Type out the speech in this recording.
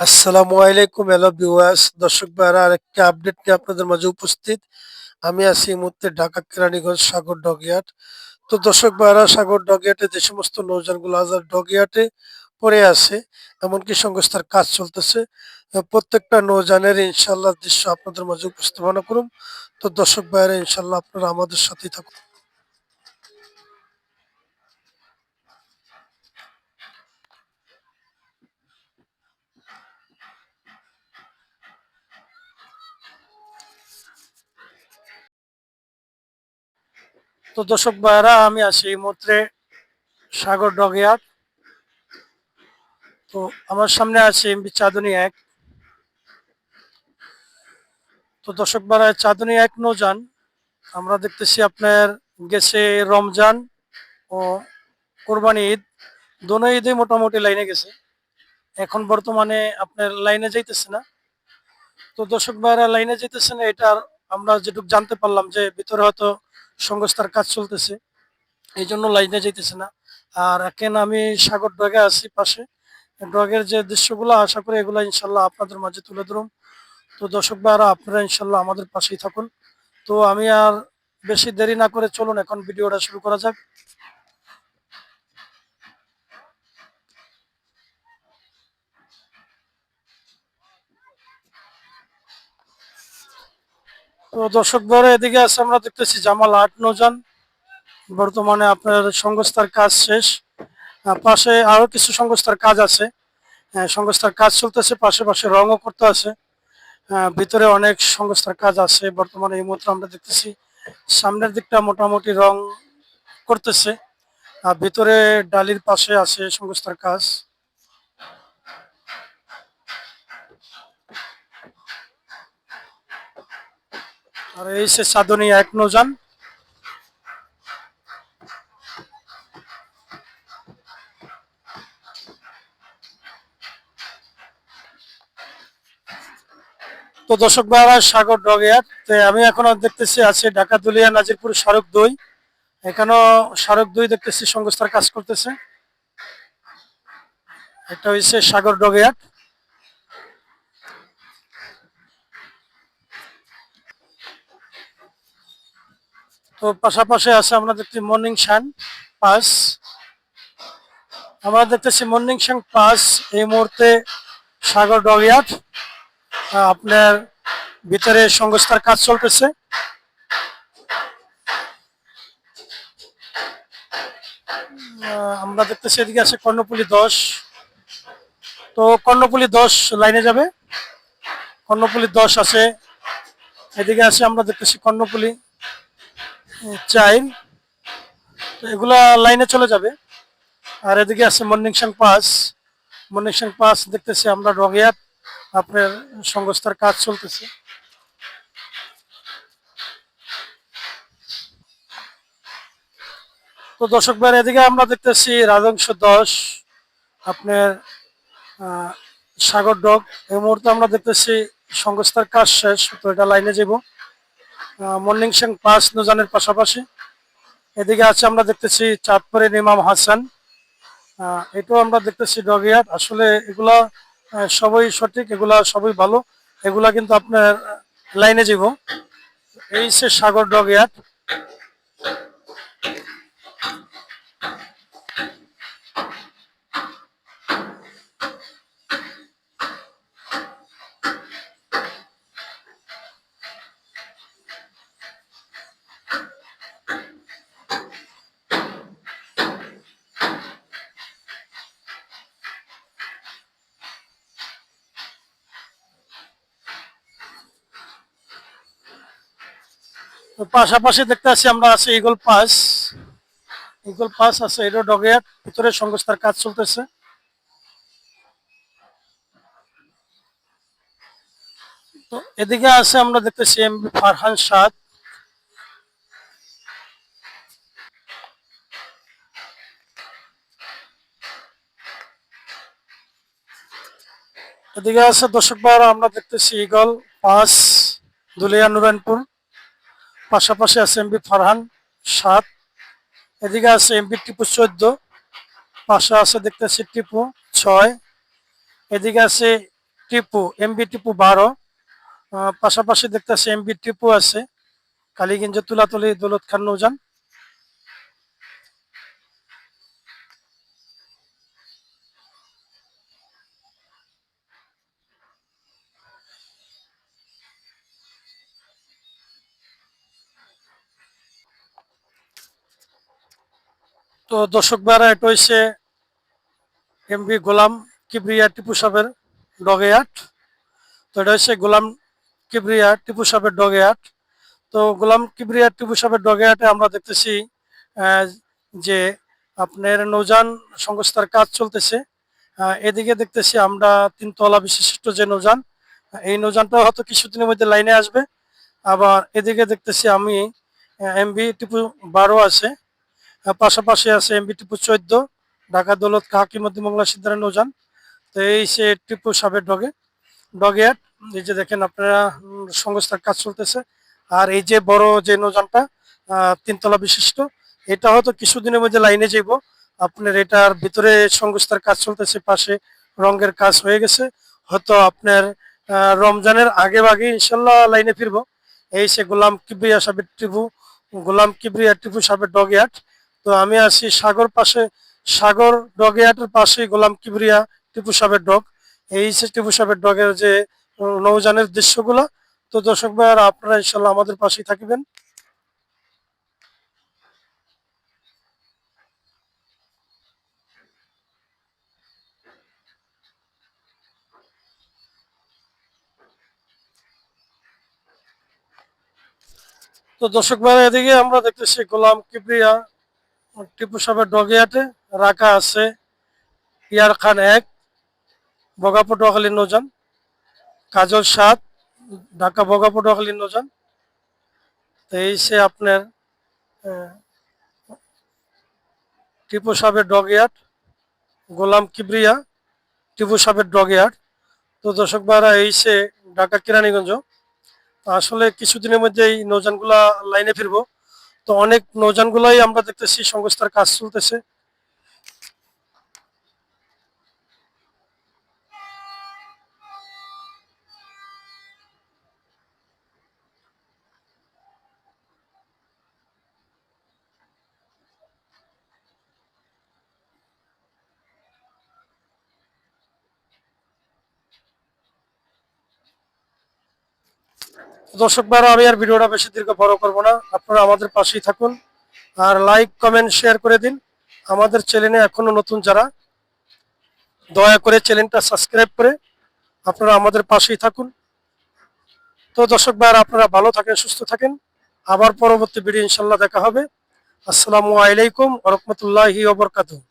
আসসালামু আলাইকুম hello viewers দর্শক ভাইরা আরেকটি আপডেট নিয়ে আপনাদের মাঝে উপস্থিত। আমি আছি এই মুহূর্তে ঢাকা কেরানীগঞ্জ সাগর ডকইয়ার্ড। তো দর্শক ভাইরা সাগর ডকইয়ার্ডে যে সমস্ত নৌযানগুলো আজ আর ডকইয়ার্ডে পড়ে আছে, এমনকি সংস্থার কাজ চলতেছে। প্রত্যেকটা নৌযানের ইনশাআল্লাহ দৃশ্য আপনাদের মাঝে উপস্থাপনা করুন। তো দর্শক ভাইরা ইনশাআল্লাহ আপনারা আমাদের সাথেই থাকুন। তো দর্শক ভাইরা আমি আছি এই মুহূর্তে সাগর ডকইয়ার্ড। তো আমার সামনে আছে এমবি চাঁদনী ১। তো দর্শক ভাইরা চাঁদনী ১ নৌযান আমরা দেখতেছি আপনার গেছে রমজান ও কোরবানি ঈদ, দোনো ঈদে মোটামুটি লাইনে গেছে। এখন বর্তমানে আপনার লাইনে যাইতেছে না। তো দর্শক ভাইরা লাইনে যাইতেছে না, এটার আমরা যেটুকু জানতে পারলাম যে ভিতরে হয়তো সংস্থার কাজ চলতেছে, এই জন্য লাইনে যাইতেছে না। আর এখন আমি সাগর ডগে আছি পাশে। ডগের যে দৃশ্যগুলো আশা করি এগুলো ইনশাল্লাহ আপনাদের মাঝে তুলে ধরুন। তো দর্শক ভাইরা আপনারা ইনশাল্লাহ আমাদের পাশেই থাকুন। তো আমি আর বেশি দেরি না করে চলুন এখন ভিডিওটা শুরু করা যাক। তো দর্শক ভাইরা এদিকে আছে আমরা দেখতেছি জামাল আট নৌযান, বর্তমানে আপনার সংস্থার কাজ শেষ। পাশে আরো কিছু সংস্থার কাজ আছে। সংস্থার কাজ চলতেছে, পাশে পাশে রঙও করতে আছে। ভিতরে অনেক সংস্থার কাজ আছে বর্তমানে এই মুহূর্তে আমরা দেখতেছি। সামনের দিকটা মোটামুটি রং করতেছে, আর ভিতরে ডালির পাশে আছে সংস্থার কাজ। আর এই সে সাধনী ১ নৌযান। তো দর্শক ভাইরা সাগর ডগইয়ার্ড আমি এখন দেখতেছি আছে ঢাকা দুলিয়া নাজিরপুর সড়ক ২। এখানেও সড়ক ২ দেখতেছি সংস্থার কাজ করতেছে। এটা হচ্ছে সাগর ডগইয়ার্ড। তো পাশাপাশি আছে আমরা দেখছি মর্নিং শান পাস। আমরা দেখতেছি মর্নিং শান পাস এই মুহূর্তে সাগর ডগইয়ার্ড। আপনার ভিতরে সংস্থার কাজ চলতেছে। আমরা দেখতেছি এদিকে আছে কর্ণপুলি ১০। তো কর্ণপুলি ১০ লাইনে যাবে। কর্ণপুলি ১০ আছে, এদিকে আছে আমরা দেখতেছি কর্ণপুলি ৪। তো এগুলা লাইনে চলে যাবে। আর এদিকে আছে মর্নিং শান পাস। মর্নিং শান পাস দেখতেছি আমরা ডগইয়ার্ড, আপনার সংস্থার কাজ চলতেছে। তো দর্শক ভাই এদিকে আমরা দেখতেছি রাজংশ ১০, আপনার সাগর ডক। এই মুহূর্তে আমরা দেখতেছি সংস্থার কাজ শেষ, তো এটা লাইনে যাব। মর্নিং শান পাস নৌযানের পাশাপাশি এদিকে আছে আমরা দেখতেছি চাঁদপুরের ইমাম হাসান। এটাও আমরা দেখতেছি ডগইয়ার্ড। আসলে এগুলা সবই সঠিক, এগুলা সবই ভালো। এগুলা কিন্তু আপনার লাইনে যাব। এই সে সাগর ডগইয়ার্ড। তো পাশাপাশি দেখতে আছি আমরা আছে ইগল পাস। ইগল পাস আছে, এটা ডগইয়ার্ড, ভিতরে সংস্থার কাজ চলতেছে। তো এদিকে আছে আমরা দেখতেছি এমবি ফারহান ৭। এদিকে আছে দর্শক ভাইরা আমরা দেখতেছি ইগল পাস দুলিয়া নুরানপুর। পাশাপাশি আছে এমবি ফারহান ৭। এদিকে আছে এমবি টিপু ১৪। পাশে আছে দেখতেছি টিপু ৬। এদিকে আছে টিপু, এমবি টিপু 12। পাশাপাশি দেখতেছি এমবি টিপু আছে, কালীগঞ্জ তুলাতলি দৌলত খান নৌজান। তো দর্শক ভাইরা, এটা হচ্ছে এমবি গোলাম কিবরিয়া টিপু সাহেবের ডগেয়াট। তো এটা হচ্ছে গোলাম কিবরিয়া টিপু সাহেবের ডগেয়াট। তো গোলাম কিবরিয়া টিপু সাহেবের ডগেয়াটে আমরা দেখতেছি আহ, যে আপনার নৌযান সংস্থার কাজ চলতেছে। এদিকে দেখতেছি আমরা তিনতলা বিশিষ্ট যে নৌযান, এই নৌযানটা হয়তো কিছুদিনের মধ্যে লাইনে আসবে। আবার এদিকে দেখতেছি আমি এমবি টিপু 12 আছে, পাশাপাশি আছে এমবি টিপু 14, ঢাকা দৌলত কাকিমদ্দি মোংলা সিদ্ধারা নৌযান। তো এই সে টিপু সাহেবের ডগেয়াট। এই যে দেখেন আপনারা, সংস্থার কাজ চলতেছে। আর এই যে বড় যে নৌযানটা তিনতলা বিশিষ্ট, এটা হয়তো কিছুদিনের মধ্যে লাইনে যাইব। আপনার এটার ভিতরে সংস্থার কাজ চলতেছে, পাশে রঙের কাজ হয়ে গেছে। হয়তো আপনার রমজানের আগে আগে ইনশাল্লাহ লাইনে ফিরবো। এই সে গোলাম কিবরিয়া সাহেবের টিপু, গোলাম কিবরিয়া টিপু সাহেবের ডগেয়াট। তো আমি আছি সাগর ডগেয়াটের পাশে গোলাম কিবরিয়া টিপু সাহেবের ডগ। এই যে টিপু সাহেবের ডগের যে নৌযানের দৃশ্যগুলো। তো দর্শক ভাইয়ারা, আপনারা ইনশাল্লাহ আমাদের পাশেই থাকবেন। তো দর্শক ভাইরা, এদিকে আমরা দেখতেছি গোলাম কিবরিয়া টিপু সাহেবের ডগিয়াটে রাখা আছে ইয়ার খান 1, বগা পটুয়াখালী নৌযান, কাজল 7, ঢাকা বগা পটুয়াখালী নৌযান। তো এই সে আপনার আহ, টিপু সাহেবের ডগিয়াট, গোলাম কিবরিয়া টিপু সাহেবের ডগিয়াট। তো দর্শক ভাইরা, এই সে ঢাকা কেরানীগঞ্জ। তো আসলে কিছুদিনের মধ্যে এই নৌযানগুলা লাইনে ফিরবো। তো অনেক নৌযানগুলাই আমরা দেখতেছি সংস্থার কাজ চলতেছে। দর্শক ভাইরা, আমি আর ভিডিওটা বেশি দীর্ঘ বড় করবো না, আপনারা আমাদের পাশেই থাকুন। আর লাইক কমেন্ট শেয়ার করে দিন। আমাদের চ্যানেলে এখনো নতুন যারা, দয়া করে চ্যানেলটা সাবস্ক্রাইব করে আপনারা আমাদের পাশেই থাকুন। তো দর্শক ভাইরা, আপনারা ভালো থাকেন, সুস্থ থাকেন। আবার পরবর্তী ভিডিও ইনশাল্লাহ দেখা হবে। আসসালামু আলাইকুম ওয়া রাহমাতুল্লাহি ওয়া বারাকাতুহু।